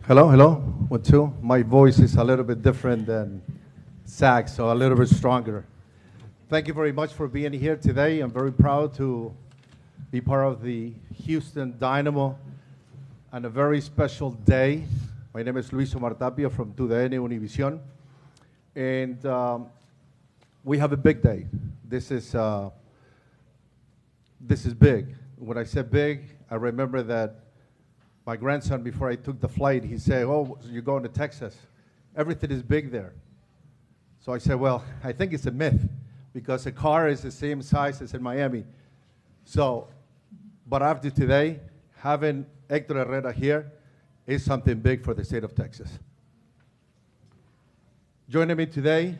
Hello, hello. 1, 2. My voice is a little bit different than Zach, so a little bit stronger. Thank you very much for being here today. I'm very proud to be part of the Houston Dynamo on a very special day. My name is Luis Omar Tapia from TUDN Univision, and we have a big day. This is big. When I said big, I remember that my grandson, before I took the flight, he said, "Oh, you're going to Texas. Everything is big there." So I said, "Well, I think it's a myth because a car is the same size as in Miami." So, but after today, having Hector Herrera here is something big for the state of Texas. Joining me today,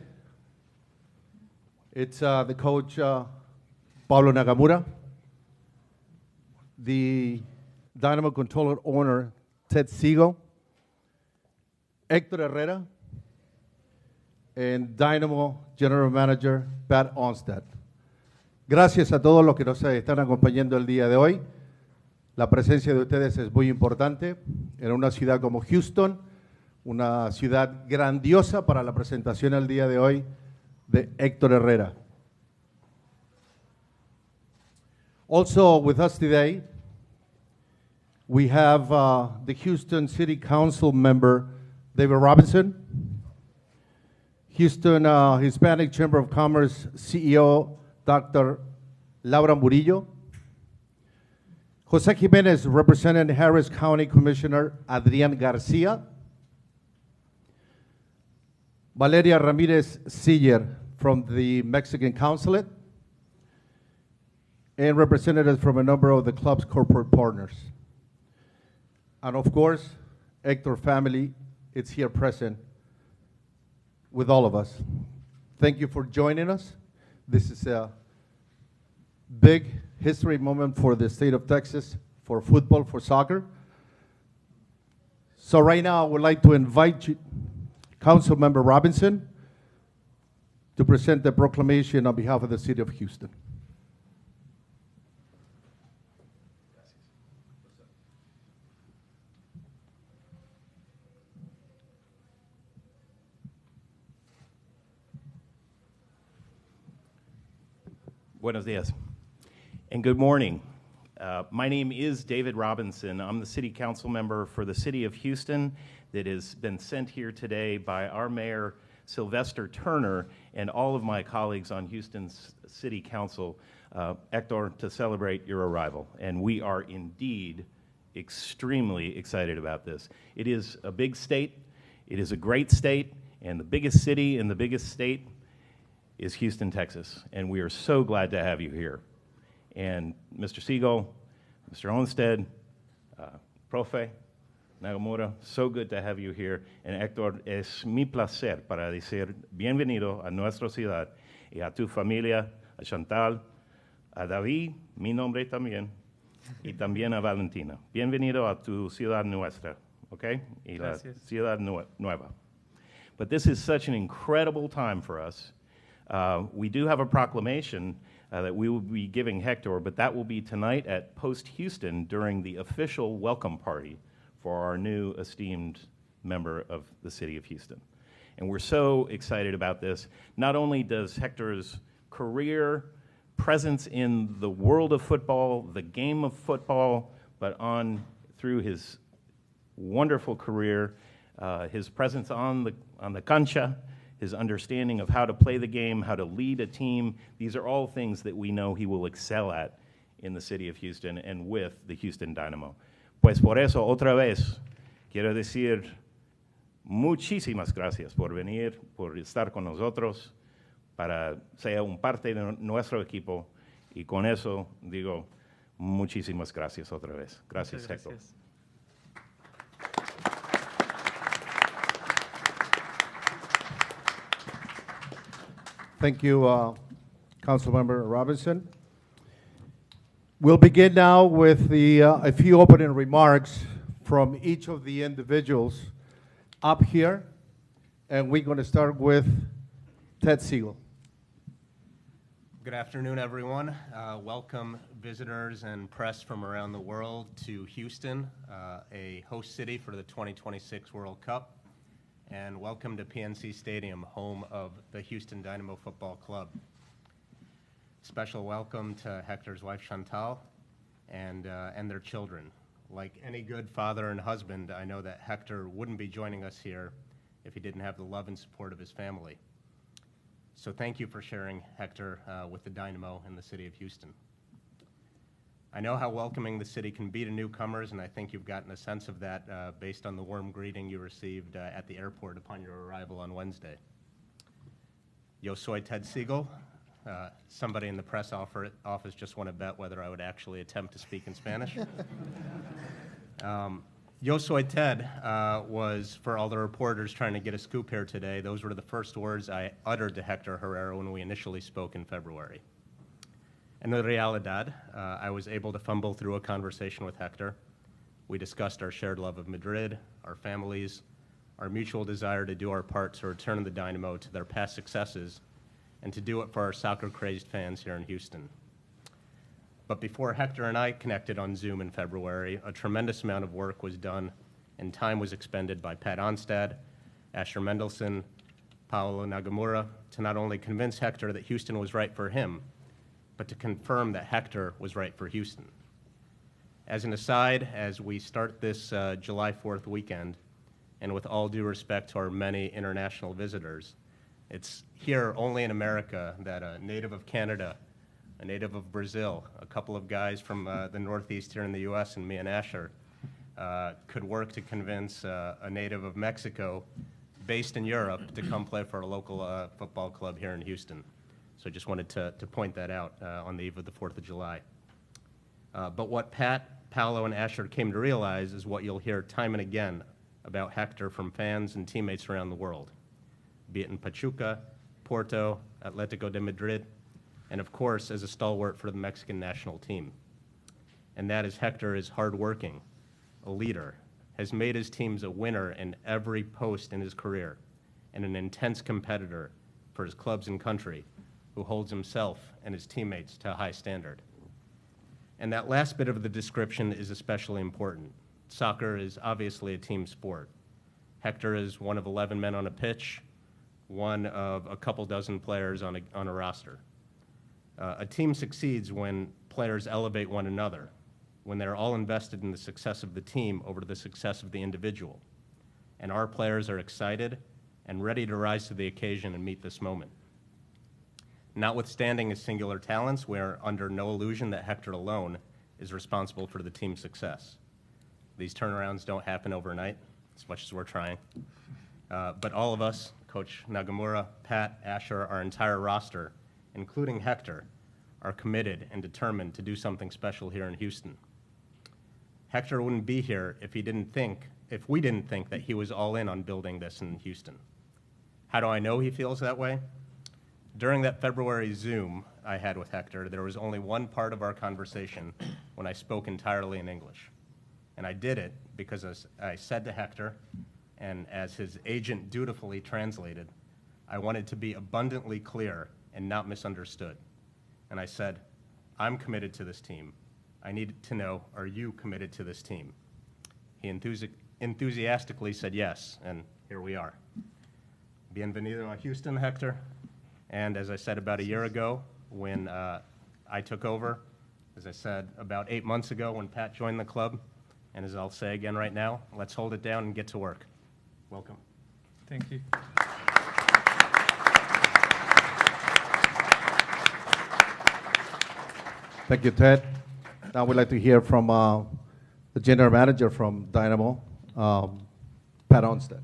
it's the coach, Pablo Nagamura, the Dynamo controller owner, Ted Siegel, Hector Herrera, and Dynamo general manager, Pat Onstad. Gracias a todos los que nos están acompañando el día de hoy. La presencia de ustedes es muy importante en una ciudad como Houston, una ciudad grandiosa para la presentación el día de hoy de Hector Herrera. Also with us today, we have the Houston City Council member, David Robinson, Houston Hispanic Chamber of Commerce CEO, Dr. Laura Murillo, Jose Jimenez, representing Harris County Commissioner Adrian Garcia, Valeria Ramirez Siller from the Mexican Consulate, and representatives from a number of the club's corporate partners. And of course, Hector family, it's here present with all of us. Thank you for joining us. This is a big history moment for the state of Texas, for football, for soccer. So right now, I would like to invite you, Councilmember Robinson, to present the proclamation on behalf of the city of Houston. Buenos dias, and good morning. My name is David Robinson. I'm the city council member for the city of Houston that has been sent here today by our mayor, Sylvester Turner, and all of my colleagues on Houston's city council, Hector, to celebrate your arrival. And we are indeed extremely excited about this. It is a big state, it is a great state, and the biggest city in the biggest state is Houston, Texas, and we are so glad to have you here. And Mr. Siegel, Mr. Olmsted, Profe Nagamura, so good to have you here. And Hector, es mi placer para decir bienvenido a nuestra ciudad y a tu familia, a Chantal, a David, mi nombre también, y también a Valentina. Bienvenido a tu ciudad nuestra, okay? Y la ciudad nueva. But this is such an incredible time for us. We do have a proclamation that we will be giving Hector, but that will be tonight at Post Houston during the official welcome party for our new esteemed member of the city of Houston. And we're so excited about this. Not only does Hector's career, presence in the world of football, the game of football, but on through his wonderful career, his presence on the cancha, his understanding of how to play the game, how to lead a team. These are all things that we know he will excel at in the city of Houston and with the Houston Dynamo. Pues por eso, otra vez, quiero decir muchísimas gracias por venir, por estar con nosotros, para ser un parte de nuestro equipo. Y con eso digo muchísimas gracias otra vez. Gracias, Hector. Thank you, Councilmember Robinson. We'll begin now with a few opening remarks from each of the individuals up here, and we're going to start with Ted Siegel. Good afternoon, everyone. Welcome visitors and press from around the world to Houston, a host city for the 2026 World Cup. And welcome to PNC Stadium, home of the Houston Dynamo Football Club. Special welcome to Hector's wife, Chantal, and their children. Like any good father and husband, I know that Hector wouldn't be joining us here if he didn't have the love and support of his family. So thank you for sharing, Hector, with the Dynamo in the city of Houston. I know how welcoming the city can be to newcomers, and I think you've gotten a sense of that based on the warm greeting you received at the airport upon your arrival on Wednesday. Yo soy Ted Siegel. Somebody in the press office just want to bet whether I would actually attempt to speak in Spanish. Yo soy Ted was, for all the reporters trying to get a scoop here today, those were the first words I uttered to Hector Herrera when we initially spoke in February. En realidad, I was able to fumble through a conversation with Hector. We discussed our shared love of Madrid, our families, our mutual desire to do our part to return the Dynamo to their past successes and to do it for our soccer-crazed fans here in Houston. But before Hector and I connected on Zoom in February, a tremendous amount of work was done and time was expended by Pat Onstad, Asher Mendelson, Paolo Nagamura to not only convince Hector that Houston was right for him, but to confirm that Hector was right for Houston. As an aside, as we start this July 4th weekend, and with all due respect to our many international visitors, it's here only in America that a native of Canada, a native of Brazil, a couple of guys from the Northeast here in the U.S., and me and Asher, could work to convince a native of Mexico based in Europe to come play for a local football club here in Houston. So I just wanted to point that out on the eve of the 4th of July. But what Pat, Paolo, and Asher came to realize is what you'll hear time and again about Hector from fans and teammates around the world, be it in Pachuca, Porto, Atletico de Madrid, and of course as a stalwart for the Mexican national team. And that is Hector is hardworking, a leader, has made his teams a winner in every post in his career, and an intense competitor for his clubs and country, who holds himself and his teammates to a high standard. And that last bit of the description is especially important. Soccer is obviously a team sport. Hector is one of 11 men on a pitch, one of a couple dozen players on a roster. A team succeeds when players elevate one another, when they're all invested in the success of the team over the success of the individual. And our players are excited and ready to rise to the occasion and meet this moment. Notwithstanding his singular talents, we're under no illusion that Hector alone is responsible for the team's success. These turnarounds don't happen overnight, as much as we're trying. But all of us, Coach Nagamura, Pat, Asher, our entire roster, including Hector, are committed and determined to do something special here in Houston. Hector wouldn't be here if we didn't think that he was all in on building this in Houston. How do I know he feels that way? During that February Zoom I had with Hector, there was only one part of our conversation when I spoke entirely in English. And I did it because as I said to Hector, and as his agent dutifully translated, I wanted to be abundantly clear and not misunderstood. And I said, I'm committed to this team. I need to know, are you committed to this team? He enthusiastically said yes, and here we are. Bienvenido a Houston, Hector. And as I said about a year ago, when I took over, as I said about 8 months ago when Pat joined the club, and as I'll say again right now, let's hold it down and get to work. Welcome. Thank you. Thank you, Ted. Now we'd like to hear from the general manager from Dynamo, Pat Onstad.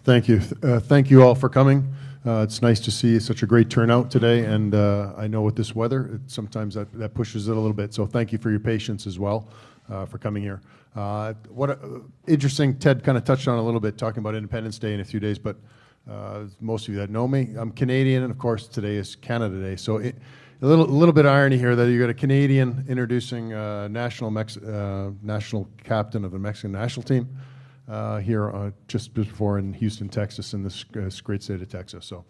Thank you. Thank you all for coming. It's nice to see such a great turnout today, and I know with this weather, sometimes that pushes it a little bit. So thank you for your patience as well for coming here. Interesting, Ted kind of touched on a little bit, talking about Independence Day in a few days, but most of you that know me, I'm Canadian, and of course today is Canada Day. So a little bit of irony here that you got a Canadian introducing national captain of the Mexican national team here just before in Houston, Texas, in this great state of Texas. So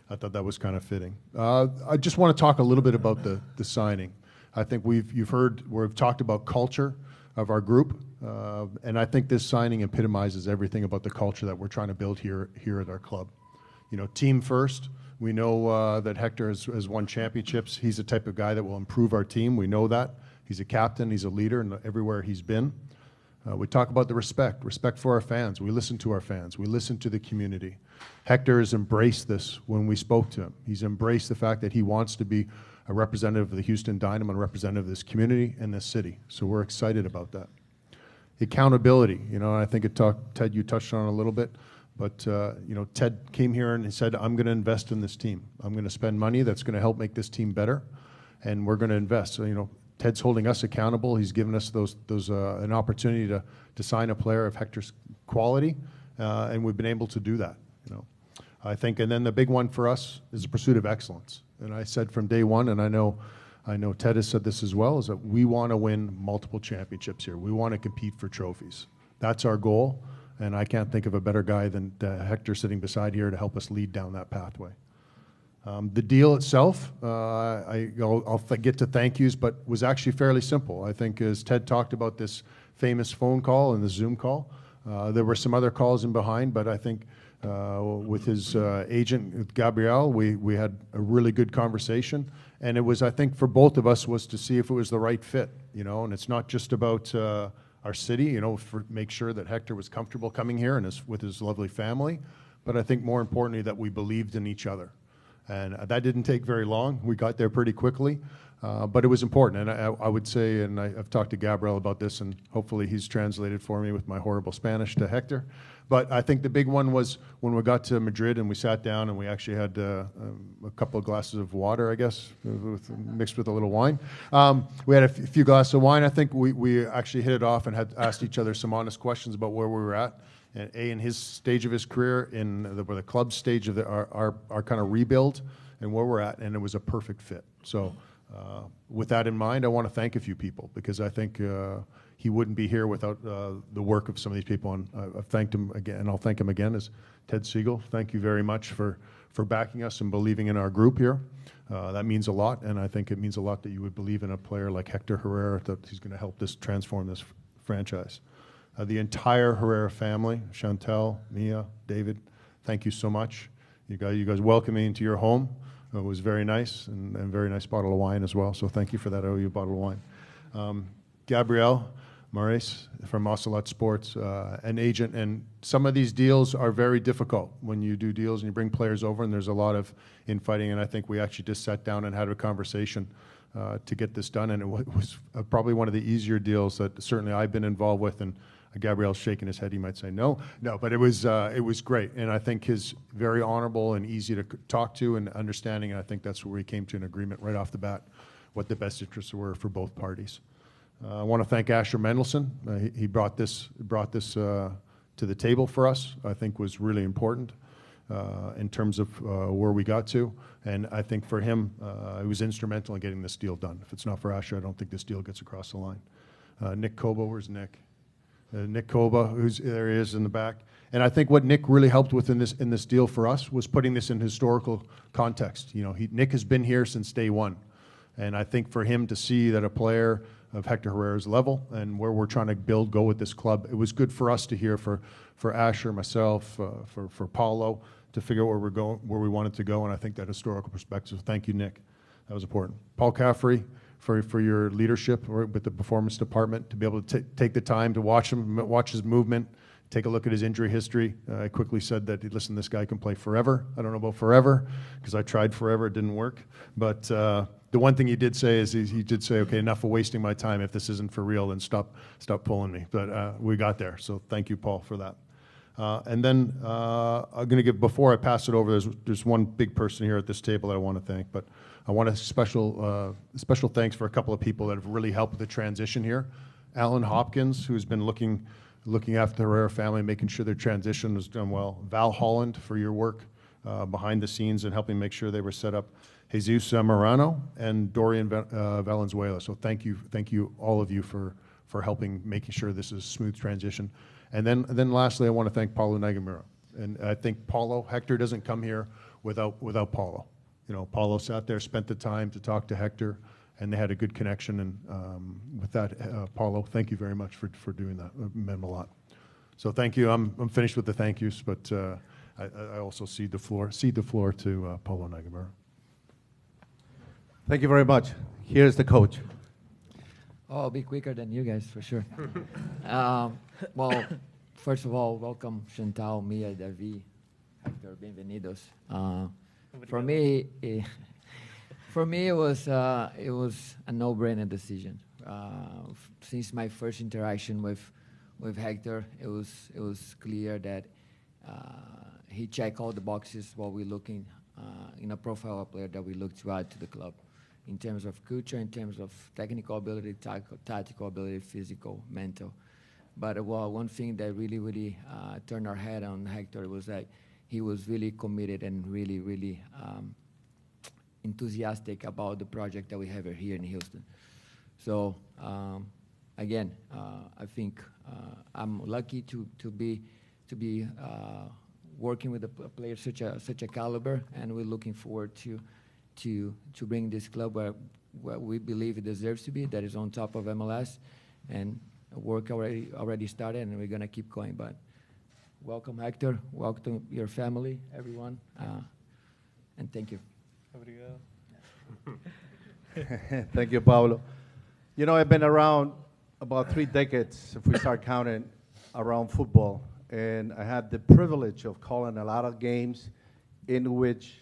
I thought that was kind of fitting. I just want to talk a little bit about the signing. I think we've talked about culture of our group, and I think this signing epitomizes everything about the culture that we're trying to build here at our club. You know, team first. We know that Hector has won championships. He's the type of guy that will improve our team. We know that. He's a captain. He's a leader everywhere he's been. We talk about the respect for our fans. We listen to our fans. We listen to the community. Hector has embraced this when we spoke to him. He's embraced the fact that he wants to be a representative of the Houston Dynamo and a representative of this community and this city. So we're excited about that. Accountability, you know, and I think Ted, you touched on it a little bit, but you know, Ted came here and he said, I'm going to invest in this team. I'm going to spend money that's going to help make this team better, and we're going to invest. So, you know, Ted's holding us accountable. He's given us an opportunity to sign a player of Hector's quality, and we've been able to do that. You know, I think, and then the big one for us is the pursuit of excellence. And I said from day one, and I know Ted has said this as well, is that we want to win multiple championships here. We want to compete for trophies. That's our goal, and I can't think of a better guy than Hector sitting beside here to help us lead down that pathway. The deal itself, I'll get to thank yous, but was actually fairly simple. I think as Ted talked about this famous phone call and the Zoom call, there were some other calls in behind, but I think with his agent, with Gabriel, we had a really good conversation. And it was, I think, for both of us was to see if it was the right fit, you know, and it's not just about our city, you know, make sure that Hector was comfortable coming here and with his lovely family, but I think more importantly that we believed in each other. And that didn't take very long. We got there pretty quickly, but it was important. And I would say, and I've talked to Gabriel about this, and hopefully he's translated for me with my horrible Spanish to Hector. But I think the big one was when we got to Madrid and we sat down and we actually had a couple of glasses of water, I guess, mixed with a little wine. We had a few glasses of wine. I think we actually hit it off and had asked each other some honest questions about where we were at. And in his stage of his career, in the club stage of our kind of rebuild, and where we're at, and it was a perfect fit. So with that in mind, I want to thank a few people, because I think he wouldn't be here without the work of some of these people. And I've thanked him again, and I'll thank him again, as Ted Siegel. Thank you very much for backing us and believing in our group here. That means a lot, and I think it means a lot that you would believe in a player like Hector Herrera, that he's going to help transform this franchise. The entire Herrera family, Chantel, Mia, David, thank you so much. You guys welcomed me into your home. It was very nice, and very nice bottle of wine as well. So thank you for that. I owe you a bottle of wine. Gabriel Mares from Ocelot Sports, an agent, and some of these deals are very difficult when you do deals and you bring players over, and there's a lot of infighting. And I think we actually just sat down and had a conversation to get this done, and it was probably one of the easier deals that certainly I've been involved with. And Gabriel's shaking his head. He might say no, but it was great, and I think he's very honorable and easy to talk to and understanding. And I think that's where we came to an agreement right off the bat, what the best interests were for both parties. I want to thank Asher Mendelson. He brought this to the table for us. I think was really important in terms of where we got to, and I think for him, it was instrumental in getting this deal done. If it's not for Asher, I don't think this deal gets across the line. Nick Koba, where's Nick? Nick Koba, there he is in the back. And I think what Nick really helped with in this deal for us was putting this in historical context. You know, Nick has been here since day one. And I think for him to see that a player of Hector Herrera's level and where we're trying to go with this club, it was good for us to hear, for Asher, myself, for Paulo, to figure out where we wanted to go. And I think that historical perspective. Thank you, Nick. That was important. Paul Caffrey, for your leadership with the performance department, to be able to take the time to watch his movement, take a look at his injury history. I quickly said that, listen, this guy can play forever. I don't know about forever, because I tried forever, it didn't work. But the one thing he did say is he did say, okay, enough of wasting my time. If this isn't for real, then stop pulling me. But we got there, so thank you, Paul, for that. And then I'm going to give, before I pass it over, there's one big person here at this table that I want to thank, but I want a special thanks for a couple of people that have really helped with the transition here. Alan Hopkins, who's been looking after the Herrera family, making sure their transition was done well. Val Holland, for your work behind the scenes and helping make sure they were set up. Jesus Morano and Dorian Valenzuela. So thank you all of you for helping making sure this is a smooth transition. And then lastly, I want to thank Paulo Nagamura. And I think Hector doesn't come here without Paulo. You know, Paulo sat there, spent the time to talk to Hector, and they had a good connection. And with that, Paulo, thank you very much for doing that. It meant a lot. So thank you. I'm finished with the thank yous, but I also cede the floor to Paulo Nagamura. Thank you very much. Here's the coach. Oh, I'll be quicker than you guys, for sure. Well, first of all, welcome Chantal, Mia, Davi, Hector, bienvenidos. For me, it was a no-brainer decision. Since my first interaction with Hector, it was clear that he checked all the boxes while we're looking in a profile of player that we look to add to the club, in terms of culture, in terms of technical ability, tactical ability, physical, mental. But one thing that really turned our head on Hector was that he was really committed and really enthusiastic about the project that we have here in Houston. So again, I think I'm lucky to be working with a player such a caliber, and we're looking forward to bring this club where we believe it deserves to be, that is on top of MLS, and work already started, and we're going to keep going. But welcome, Hector. Welcome your family, everyone, and thank you. Thank you, Paulo. You know, I've been around about 3 decades, if we start counting, around football, and I had the privilege of calling a lot of games in which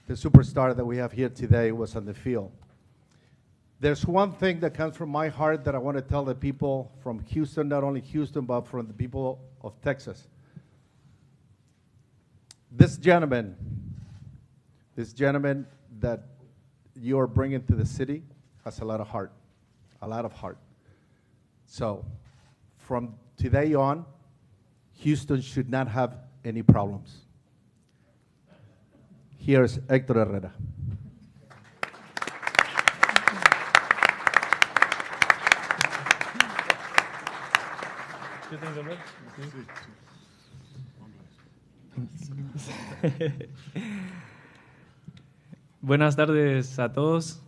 the superstar that we have here today was on the field. There's one thing that comes from my heart that I want to tell the people from Houston, not only Houston, but from the people of Texas. This gentleman that you are bringing to the city has a lot of heart. So from today on, Houston should not have any problems. Here's Hector Herrera. Buenas tardes a todos.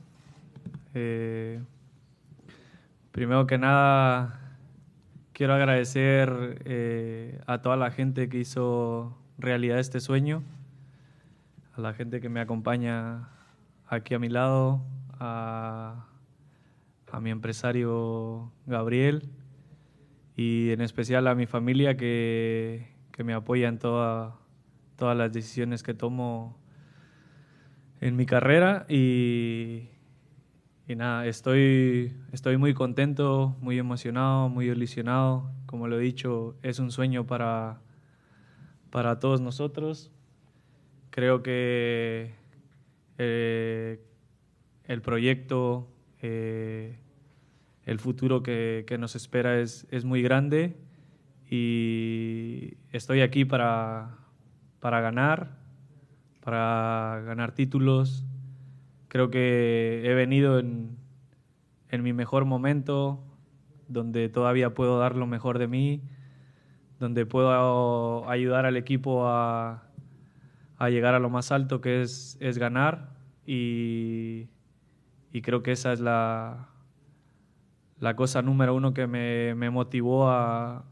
Primero que nada, quiero agradecer a toda la gente que hizo realidad este sueño, a la gente que me acompaña aquí a mi lado, a mi empresario Gabriel, y en especial a mi familia que me apoya en todas las decisiones que tomo en mi carrera. Y nada, estoy muy contento, muy emocionado, muy ilusionado. Como lo he dicho, es un sueño para todos nosotros. Creo que el proyecto, el futuro que nos espera es muy grande, y estoy aquí para ganar títulos. Creo que he venido en mi mejor momento, donde todavía puedo dar lo mejor de mí, donde puedo ayudar al equipo a llegar a lo más alto, que es ganar, y creo que esa es la cosa número uno que me motivó a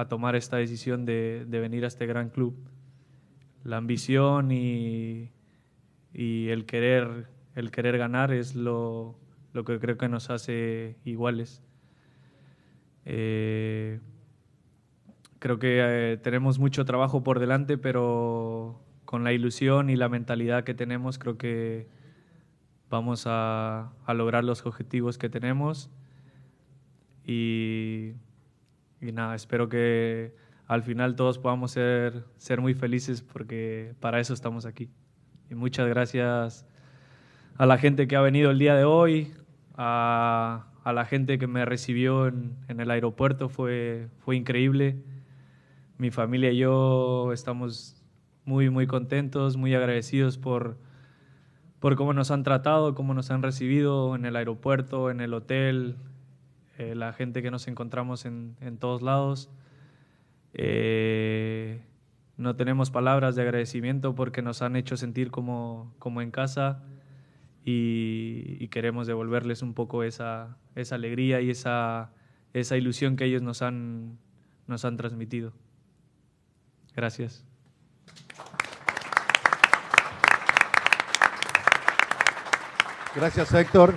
tomar esta decisión de venir a este gran club. La ambición y el querer ganar es lo que creo que nos hace iguales. Creo que tenemos mucho trabajo por delante, pero con la ilusión y la mentalidad que tenemos, creo que vamos a lograr los objetivos que tenemos. Y nada, espero que al final todos podamos ser muy felices, porque para eso estamos aquí. Y muchas gracias a la gente que ha venido el día de hoy, a la gente que me recibió en el aeropuerto. Fue increíble. Mi familia y yo estamos muy contentos, muy agradecidos por cómo nos han tratado, cómo nos han recibido en el aeropuerto, en el hotel, la gente que nos encontramos en todos lados. no tenemos palabras de agradecimiento porque nos han hecho sentir como en casa y queremos devolverles un poco esa alegría y esa ilusión que ellos nos han transmitido. Gracias. Gracias, Héctor.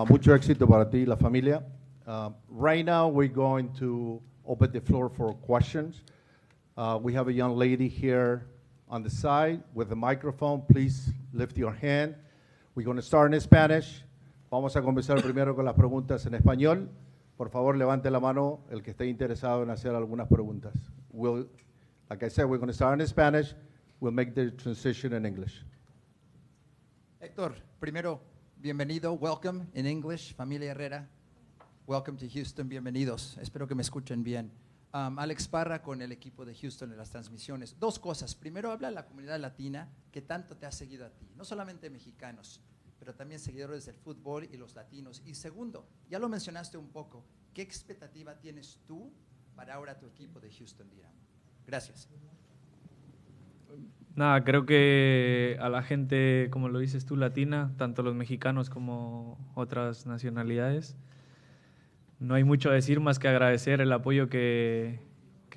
Mucho éxito para ti y la familia. Right now, we're going to open the floor for questions. We have a young lady here on the side with the microphone. Please lift your hand. We're going to start in Spanish. Vamos a comenzar primero con las preguntas en español. Por favor, levante la mano el que esté interesado en hacer algunas preguntas. Like I said, we're going to start in Spanish. We'll make the transition in English. Héctor, primero, bienvenido, welcome in English, familia Herrera. Welcome to Houston, bienvenidos. Espero que me escuchen bien. Alex Parra con el equipo de Houston en las transmisiones. Dos cosas. Primero, habla de la comunidad latina que tanto te ha seguido a ti. No solamente mexicanos, pero también seguidores del fútbol y los latinos. Y segundo, ya lo mencionaste un poco, ¿qué expectativa tienes tú para ahora tu equipo de Houston Dynamo? Gracias. Nada, creo que a la gente, como lo dices tú, latina, tanto los mexicanos como otras nacionalidades, no hay mucho a decir más que agradecer el apoyo que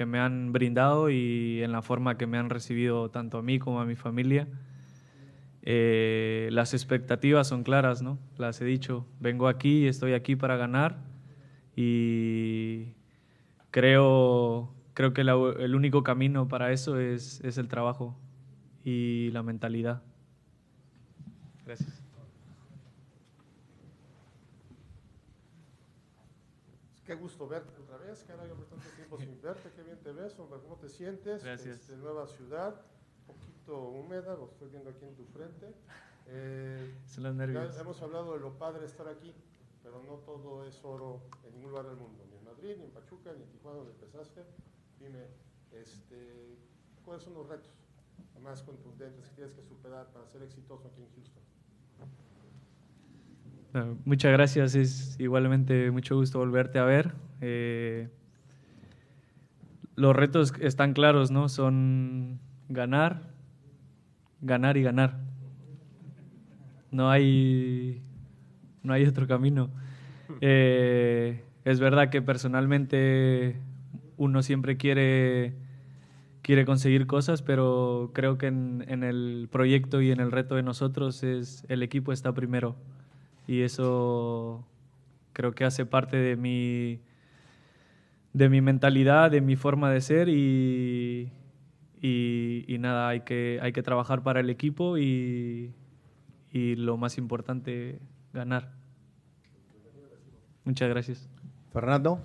me han brindado y en la forma que me han recibido tanto a mí como a mi familia. Las expectativas son claras, ¿no? Las he dicho, vengo aquí, estoy aquí para ganar y creo que el único camino para eso es el trabajo y la mentalidad. Gracias. Qué gusto verte otra vez, caray, hombre, tanto tiempo sin verte, qué bien te ves, hombre, ¿cómo te sientes? Gracias. Nueva ciudad, un poquito húmeda, lo estoy viendo aquí en tu frente. Son los nervios. Ya hemos hablado de lo padre de estar aquí, pero no todo es oro en ningún lugar del mundo, ni en Madrid, ni en Pachuca, ni en Tijuana, donde empezaste. Dime, ¿cuáles son los retos más contundentes que tienes que superar para ser exitoso aquí en Houston? Muchas gracias, es igualmente mucho gusto volverte a ver. Los retos están claros, ¿no? Son ganar, ganar y ganar. No hay otro camino. Es verdad que personalmente uno siempre quiere conseguir cosas, pero creo que en el proyecto y en el reto de nosotros el equipo está primero. Y eso creo que hace parte de mi mentalidad, de mi forma de ser y nada, hay que trabajar para el equipo y lo más importante, ganar. Muchas gracias. Fernando.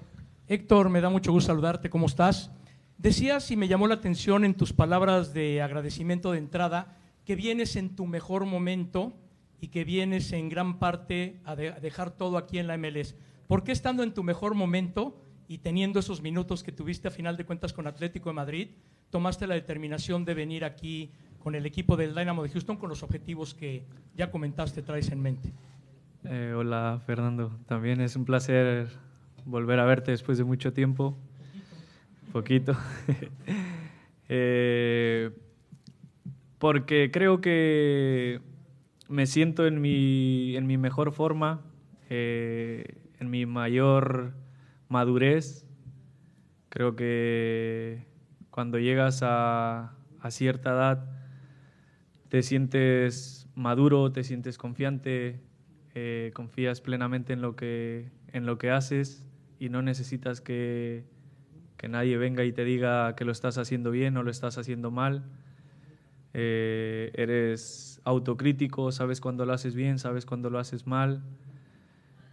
Héctor, me da mucho gusto saludarte, ¿cómo estás? Decías y me llamó la atención en tus palabras de agradecimiento de entrada que vienes en tu mejor momento y que vienes en gran parte a dejar todo aquí en la MLS. ¿Por qué estando en tu mejor momento y teniendo esos minutos que tuviste a final de cuentas con Atlético de Madrid, tomaste la determinación de venir aquí con el equipo del Dynamo de Houston con los objetivos que ya comentaste, traes en mente? Hola, Fernando. También es un placer volver a verte después de mucho tiempo. Poquito. Porque creo que me siento en mi mejor forma, en mi mayor madurez. Creo que cuando llegas a cierta edad te sientes maduro, te sientes confiante, confías plenamente en lo que haces y no necesitas que nadie venga y te diga que lo estás haciendo bien o lo estás haciendo mal. Eres autocrítico, sabes cuándo lo haces bien, sabes cuándo lo haces mal.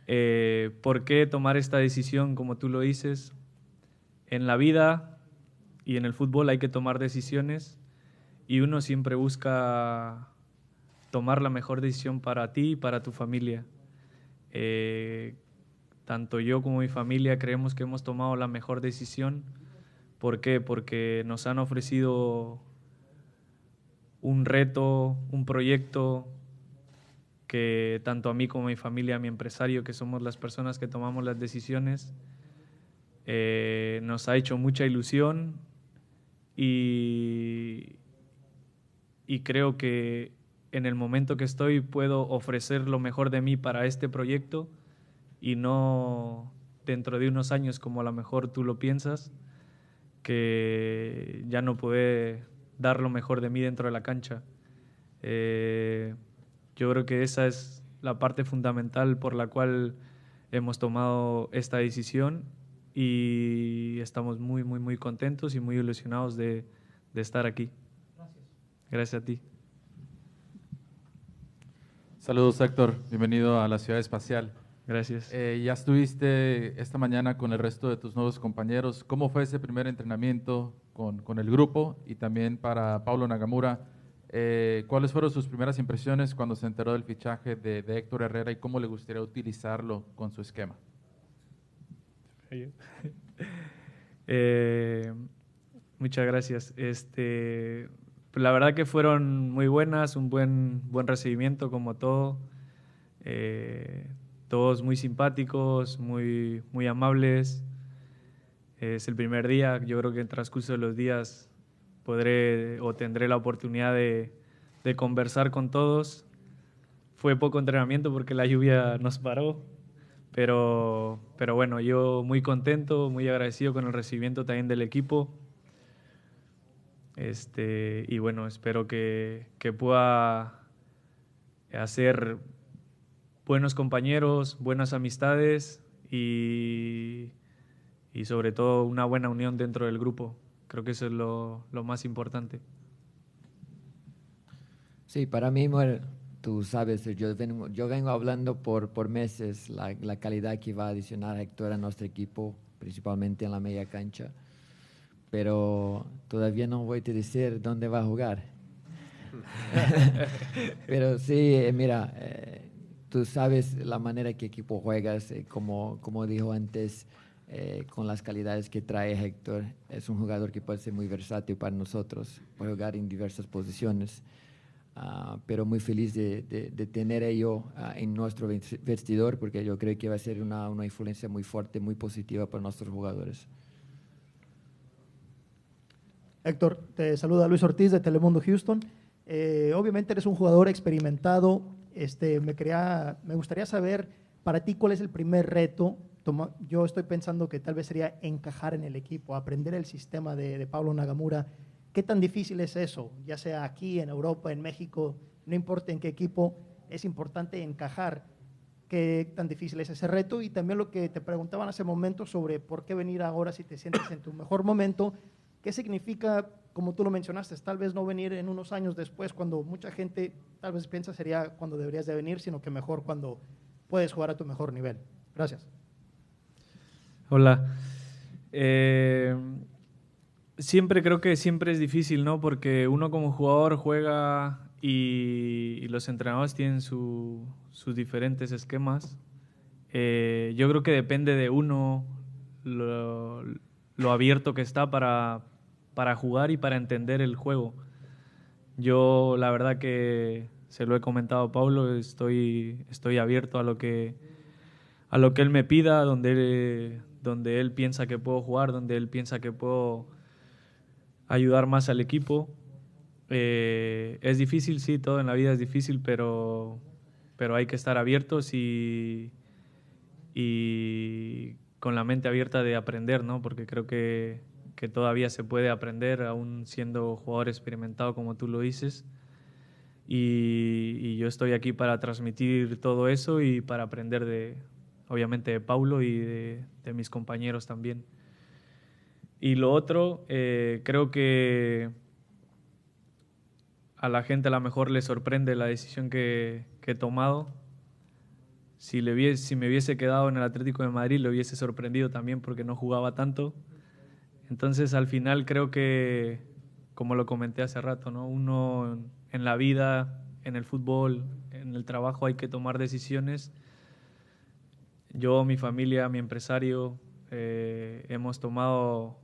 ¿Por qué tomar esta decisión como tú lo dices? En la vida y en el fútbol hay que tomar decisiones y uno siempre busca tomar la mejor decisión para ti y para tu familia. Tanto yo como mi familia creemos que hemos tomado la mejor decisión. ¿Por qué? Porque nos han ofrecido un reto, un proyecto que tanto a mí como a mi familia, a mi empresario, que somos las personas que tomamos las decisiones, nos ha hecho mucha ilusión y creo que en el momento que estoy puedo ofrecer lo mejor de mí para este proyecto y no dentro de unos años como a lo mejor tú lo piensas, que ya no puede dar lo mejor de mí dentro de la cancha. Yo creo que esa es la parte fundamental por la cual hemos tomado esta decisión y estamos muy, muy, muy contentos y muy ilusionados de estar aquí. Gracias a ti. Saludos, Héctor. Bienvenido a la Ciudad Espacial. Gracias. Ya estuviste esta mañana con el resto de tus nuevos compañeros. ¿Cómo fue ese primer entrenamiento con el grupo? Y también para Paulo Nagamura, ¿cuáles fueron sus primeras impresiones cuando se enteró del fichaje de Hector Herrera y cómo le gustaría utilizarlo con su esquema? Muchas gracias. La verdad que fueron muy buenas, un buen recibimiento como todo. Todos muy simpáticos, muy, muy amables. Es el primer día, yo creo que en el transcurso de los días podré o tendré la oportunidad de conversar con todos. Fue poco entrenamiento porque la lluvia nos paró, pero bueno, yo muy contento, muy agradecido con el recibimiento también del equipo. Y bueno, espero que pueda hacer buenos compañeros, buenas amistades y sobre todo una buena unión dentro del grupo. Creo que eso es lo más importante. Sí, para mí, tú sabes, yo vengo hablando por meses la calidad que va a adicionar Hector a nuestro equipo, principalmente en la media cancha, pero todavía no voy a decir dónde va a jugar. Pero sí, mira, tú sabes la manera que equipo juegas, como dijo antes, con las calidades que trae Hector. Es un jugador que puede ser muy versátil para nosotros, puede jugar en diversas posiciones. Pero muy feliz de tener ello en nuestro vestidor, porque yo creo que va a ser una influencia muy fuerte, muy positiva para nuestros jugadores. Héctor, te saluda Luis Ortiz de Telemundo Houston. Obviamente eres un jugador experimentado. Me gustaría saber para ti cuál es el primer reto. Yo estoy pensando que tal vez sería encajar en el equipo, aprender el sistema de Paulo Nagamura. ¿Qué tan difícil es eso? Ya sea aquí, en Europa, en México, no importa en qué equipo, es importante encajar. ¿Qué tan difícil es ese reto? Y también lo que te preguntaban hace momento sobre por qué venir ahora si te sientes en tu mejor momento. ¿Qué significa, como tú lo mencionaste, tal vez no venir en unos años después, cuando mucha gente tal vez piensa sería cuando deberías de venir, sino que mejor cuando puedes jugar a tu mejor nivel? Gracias. Hola. Creo que siempre es difícil, ¿no? Porque uno como jugador juega y los entrenadores tienen sus diferentes esquemas. Yo creo que depende de uno lo abierto que está para jugar y para entender el juego. Yo, la verdad que se lo he comentado a Paulo, estoy abierto a lo que él me pida, donde él piensa que puedo jugar, donde él piensa que puedo ayudar más al equipo. Es difícil, sí, todo en la vida es difícil, pero hay que estar abiertos y con la mente abierta de aprender, ¿no? Porque creo que todavía se puede aprender, aún siendo jugador experimentado, como tú lo dices. Y yo estoy aquí para transmitir todo eso y para aprender obviamente, de Paulo y de mis compañeros también. Y lo otro, creo que a la gente a lo mejor le sorprende la decisión que he tomado. Si me hubiese quedado en el Atlético de Madrid, le hubiese sorprendido también porque no jugaba tanto. Entonces, al final creo que, como lo comenté hace rato, ¿no? Uno en la vida, en el fútbol, en el trabajo hay que tomar decisiones. Yo, mi familia, mi empresario, hemos tomado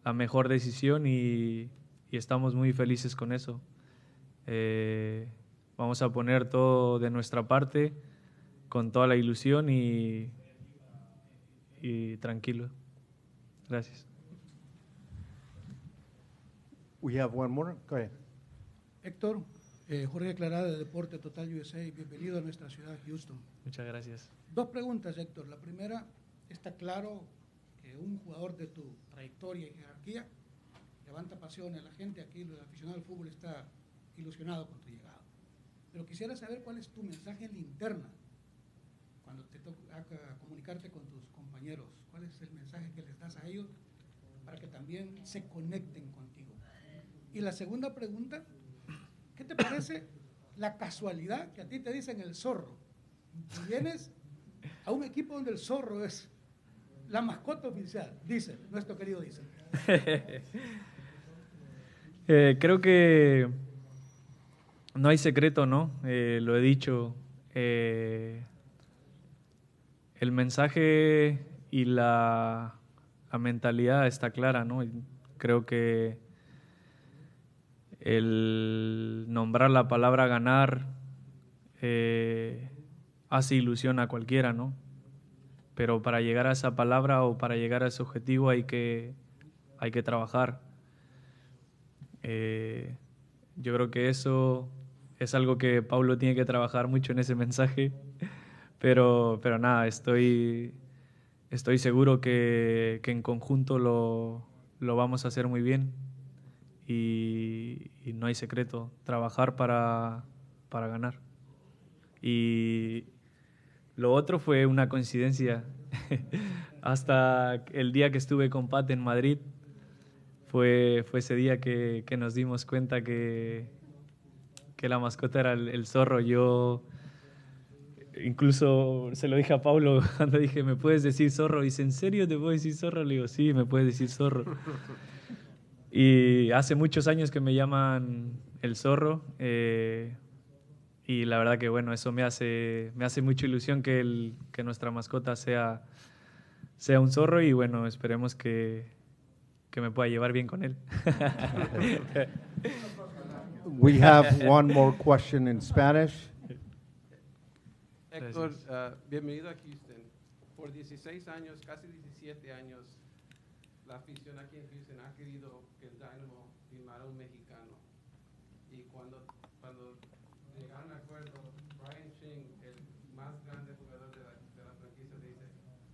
la mejor decisión y estamos muy felices con eso. Vamos a poner todo de nuestra parte con toda la ilusión y tranquilo. Gracias. We have one more. Go ahead. Héctor, Jorge Clarada de Deporte Total USA, bienvenido a nuestra ciudad, Houston. Muchas gracias. Dos preguntas, Héctor. La primera, está claro que un jugador de tu trayectoria y jerarquía levanta pasión a la gente. Aquí el aficionado al fútbol está ilusionado con tu llegada. Pero quisiera saber cuál es tu mensaje en la interna cuando te toca comunicarte con tus compañeros. ¿Cuál es el mensaje que les das a ellos para que también se conecten contigo? Y la segunda pregunta, ¿qué te parece la casualidad que a ti te dicen el zorro? Y vienes a un equipo donde el zorro es la mascota oficial, dice nuestro querido dice. Creo que no hay secreto, ¿no? Lo he dicho. El mensaje y la mentalidad está clara, ¿no? Y creo que el nombrar la palabra ganar hace ilusión a cualquiera, ¿no? Pero para llegar a esa palabra o para llegar a ese objetivo hay que trabajar. Yo creo que eso es algo que Paulo tiene que trabajar mucho en ese mensaje, pero nada, estoy seguro que en conjunto lo vamos a hacer muy bien y no hay secreto, trabajar para ganar. Y lo otro fue una coincidencia. Hasta el día que estuve con Pat en Madrid, fue ese día que nos dimos cuenta que la mascota era el zorro. Yo incluso se lo dije a Paulo cuando dije, ¿me puedes decir zorro? Y dice, ¿en serio te puedo decir zorro? Le digo, sí, me puedes decir zorro. Y hace muchos años que me llaman el zorro. Y la verdad que bueno, eso me hace mucha ilusión que nuestra mascota sea un zorro y bueno, esperemos que me pueda llevar bien con él. We have one more question in Spanish. Héctor, bienvenido a Houston. Por 16 años, casi 17 años, la afición aquí en Houston ha querido que el Dynamo firmara un mexicano. Y cuando llegaron a acuerdo, Brian Ching, el más grande jugador de la franquicia, dice,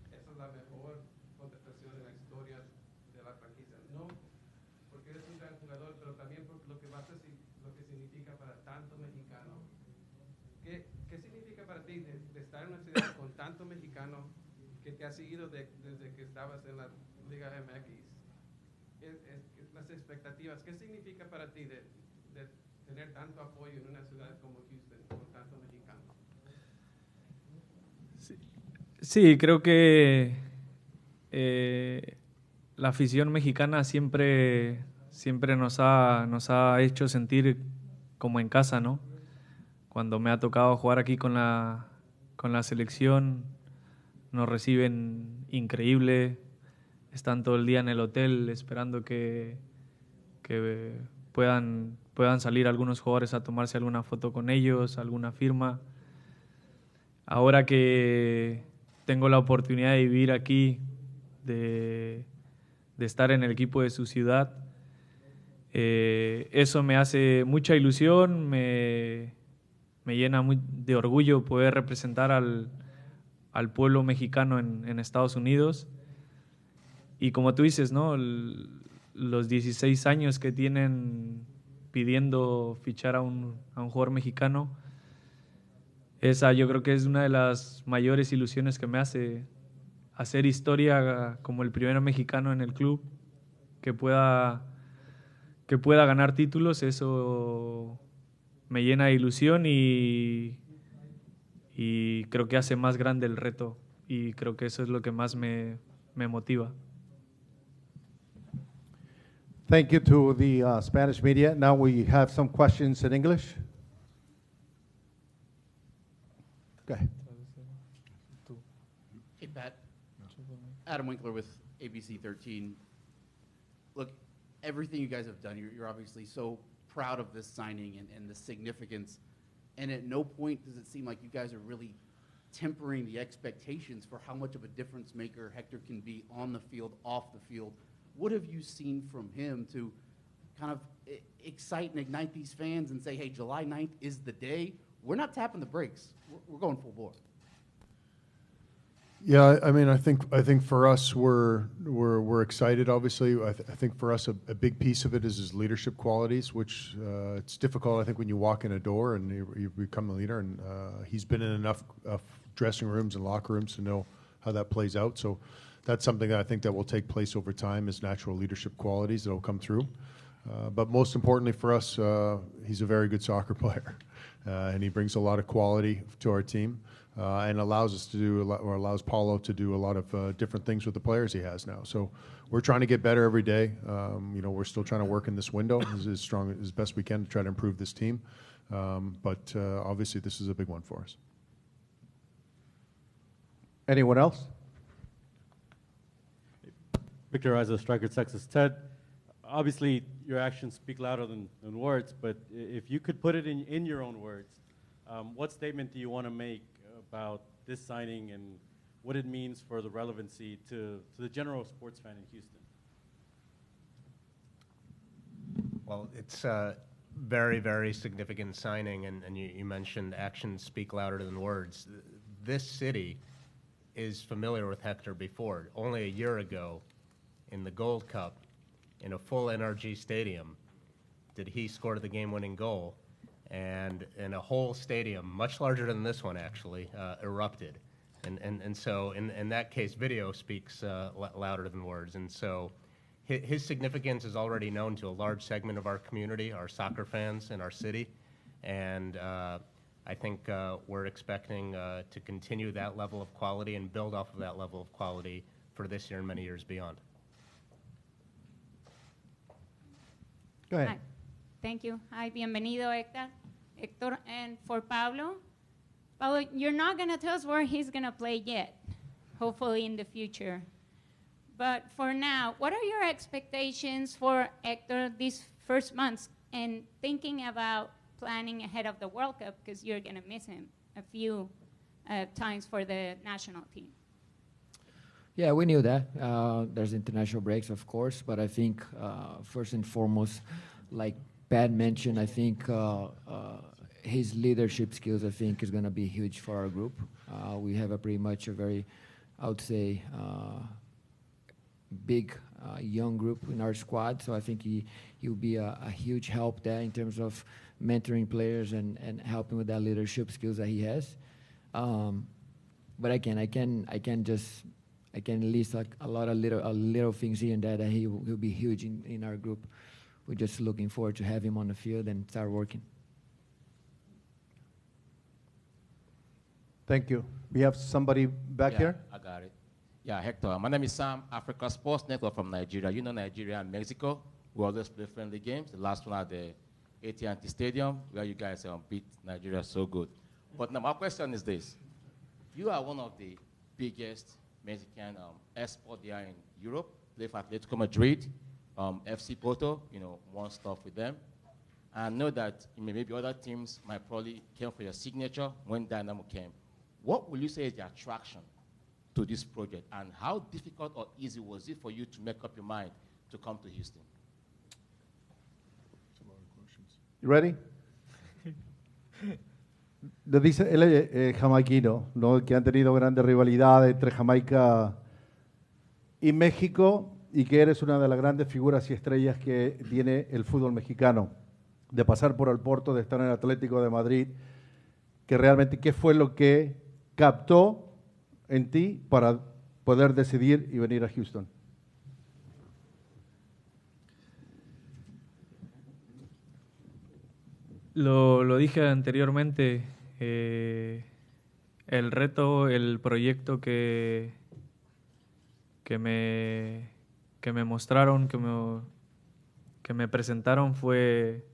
esa es la mejor contratación en la historia de la franquicia. No porque eres un gran jugador, pero también por lo que significa para tanto mexicano. ¿Qué significa para ti de estar en una ciudad con tanto mexicano que te ha seguido desde que estabas en la Liga MX? Las expectativas, ¿qué significa para ti de tener tanto apoyo en una ciudad como Houston con tanto mexicano? Sí, creo que la afición mexicana siempre nos ha hecho sentir como en casa, ¿no? Cuando me ha tocado jugar aquí con la selección, nos reciben increíble, están todo el día en el hotel esperando que puedan salir algunos jugadores a tomarse alguna foto con ellos, alguna firma. Ahora que tengo la oportunidad de vivir aquí, de estar en el equipo de su ciudad, eso me hace mucha ilusión, me llena de orgullo poder representar al pueblo mexicano en Estados Unidos. Y como tú dices, ¿no? Los 16 años que tienen pidiendo fichar a un jugador mexicano, esa yo creo que es una de las mayores ilusiones que me hace hacer historia como el primer mexicano en el club, que pueda ganar títulos. Eso me llena de ilusión y creo que hace más grande el reto y creo que eso es lo que más me motiva. Thank you to the Spanish media. Now we have some questions in English. Go ahead. Hey, Pat. Adam Winkler with ABC 13. Look, everything you guys have done, you're obviously so proud of this signing and the significance. And at no point does it seem like you guys are really tempering the expectations for how much of a difference maker Hector can be on the field, off the field. What have you seen from him to kind of excite and ignite these fans and say, hey, July 9th is the day, we're not tapping the brakes. We're going full bore. Yeah, I mean, I think for us, we're excited. Obviously, I think for us, a big piece of it is his leadership qualities, which it's difficult. I think when you walk in a door and you become a leader, and he's been in enough dressing rooms and locker rooms to know how that plays out. So that's something that I think that will take place over time, is natural leadership qualities that will come through. But most importantly for us, he's a very good soccer player, and he brings a lot of quality to our team. And allows us to do or allows Paulo to do a lot of different things with the players he has now. So we're trying to get better every day. We're still trying to work in this window as best we can to try to improve this team. But obviously, this is a big one for us. Anyone else? Victor, as a striker, Texas Ted. Obviously, your actions speak louder than words. But if you could put it in your own words, what statement do you want to make about this signing and what it means for the relevancy to the general sports fan in Houston? Well, it's a very, very significant signing, and you mentioned actions speak louder than words. This city is familiar with Hector before. Only a year ago, in the Gold Cup, in a full NRG stadium, did he score the game-winning goal. And a whole stadium, much larger than this one actually, erupted. And so in that case, video speaks louder than words. And so his significance is already known to a large segment of our community, our soccer fans in our city. And I think we're expecting to continue that level of quality and build off of that level of quality for this year and many years beyond. Go ahead. Hi. Thank you. Hi, bienvenido, Hector. And for Pablo, you're not going to tell us where he's going to play yet, hopefully in the future. But for now, what are your expectations for Hector these first months, and thinking about planning ahead of the World Cup, because you're going to miss him a few times for the national team? Yeah, we knew that. There's international breaks, of course, but I think first and foremost, like Pat mentioned, I think his leadership skills, I think, is going to be huge for our group. We have pretty much a very, I would say, big young group in our squad, so I think he'll be a huge help there in terms of mentoring players and helping with that leadership skills that he has. But I can list like a lot of little things here and there that he'll be huge in our group. We're just looking forward to have him on the field and start working. Thank you. We have somebody back here. I got it. Yeah, Hector. My name is Sam, Africa Sports Network from Nigeria. You know Nigeria and Mexico. We always play friendly games. The last one at the AT&T Stadium, where you guys beat Nigeria so good. But now my question is this. You are one of the biggest Mexican exports there in Europe. Play for Atletico Madrid, FC Porto, won stuff with them. I know that maybe other teams might probably came for your signature when Dynamo came. What will you say is the attraction to this project, and how difficult or easy was it for you to make up your mind to come to Houston? You ready? Le dice, él es jamaiquino, ¿no? Que han tenido grandes rivalidades entre Jamaica y México, y que eres una de las grandes figuras y estrellas que tiene el fútbol mexicano, de pasar por el Porto, de estar en el Atlético de Madrid, que realmente, ¿qué fue lo que captó en ti para poder decidir y venir a Houston? Lo dije anteriormente, el reto, el proyecto que me mostraron, que me presentaron fue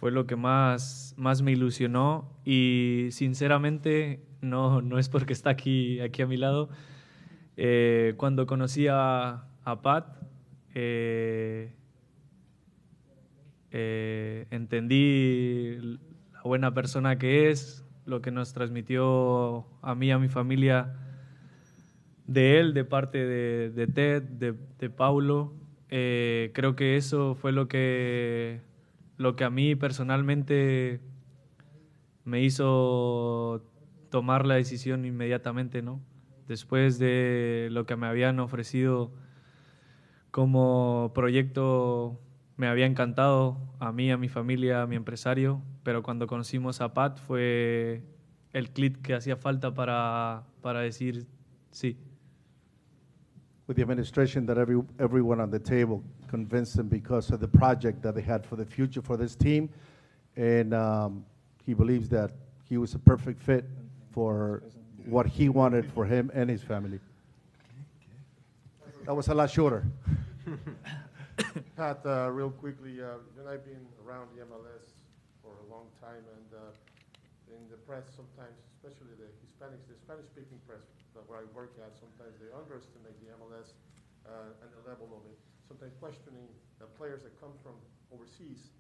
lo que más me ilusionó, y sinceramente no es porque está aquí a mi lado. Cuando conocí a Pat, entendí la buena persona que es, lo que nos transmitió a mí, a mi familia, de él, de parte de Ted, de Paulo. Creo que eso fue lo que a mí personalmente me hizo tomar la decisión inmediatamente, ¿no? Después de lo que me habían ofrecido como proyecto, me había encantado a mí, a mi familia, a mi empresario, pero cuando conocimos a Pat fue el clic que hacía falta para decir sí. With the administration, that everyone on the table convinced him because of the project that they had for the future for this team, and he believes that he was a perfect fit for what he wanted for him and his family. That was a lot shorter. Pat, real quickly, you and I have been around the MLS for a long time, and in the press sometimes, especially the Hispanics, the Spanish-speaking press where I work at, sometimes they underestimate the MLS and the level of it. Sometimes questioning the players that come from overseas,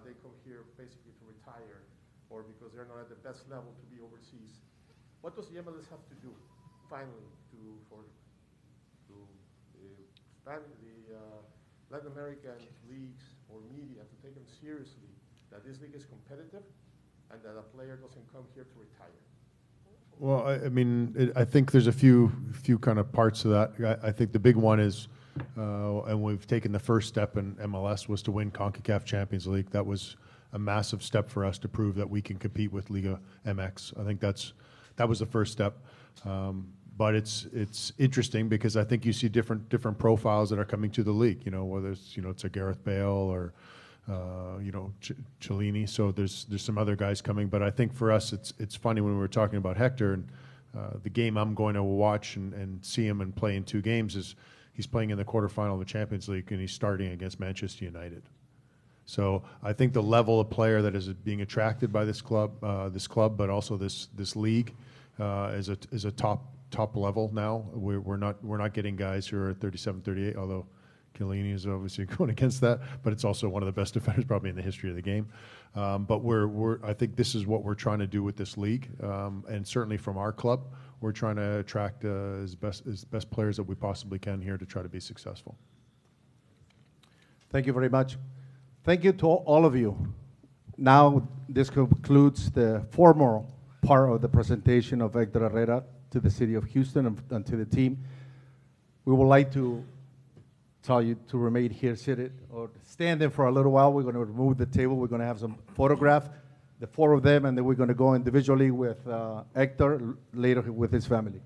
they come here basically to retire or because they're not at the best level to be overseas. What does the MLS have to do, finally, for the Latin American leagues or media to take them seriously, that this league is competitive and that a player doesn't come here to retire? Well, I mean, I think there's a few kind of parts to that. I think the big one is, and we've taken the first step in MLS, was to win CONCACAF Champions League. That was a massive step for us to prove that we can compete with Liga MX. I think that was the first step. But it's interesting because I think you see different profiles that are coming to the league. You know, whether it's a Gareth Bale or Cellini. So there's some other guys coming. But I think for us, it's funny when we were talking about Hector and the game I'm going to watch and see him and play in 2 games is he's playing in the quarterfinal of the Champions League and he's starting against Manchester United. So I think the level of player that is being attracted by this club, but also this league, is a top level now. We're not getting guys who are 37, 38, although Chiellini is obviously going against that, but it's also one of the best defenders probably in the history of the game. But I think this is what we're trying to do with this league, and certainly from our club, we're trying to attract as best players that we possibly can here to try to be successful. Thank you very much. Thank you to all of you. Now this concludes the formal part of the presentation of Hector Herrera to the city of Houston and to the team. We would like to tell you to remain here seated or stand there for a little while. We're going to remove the table. We're going to have some photograph, the 4 of them, and then we're going to go individually with Hector, later with his family.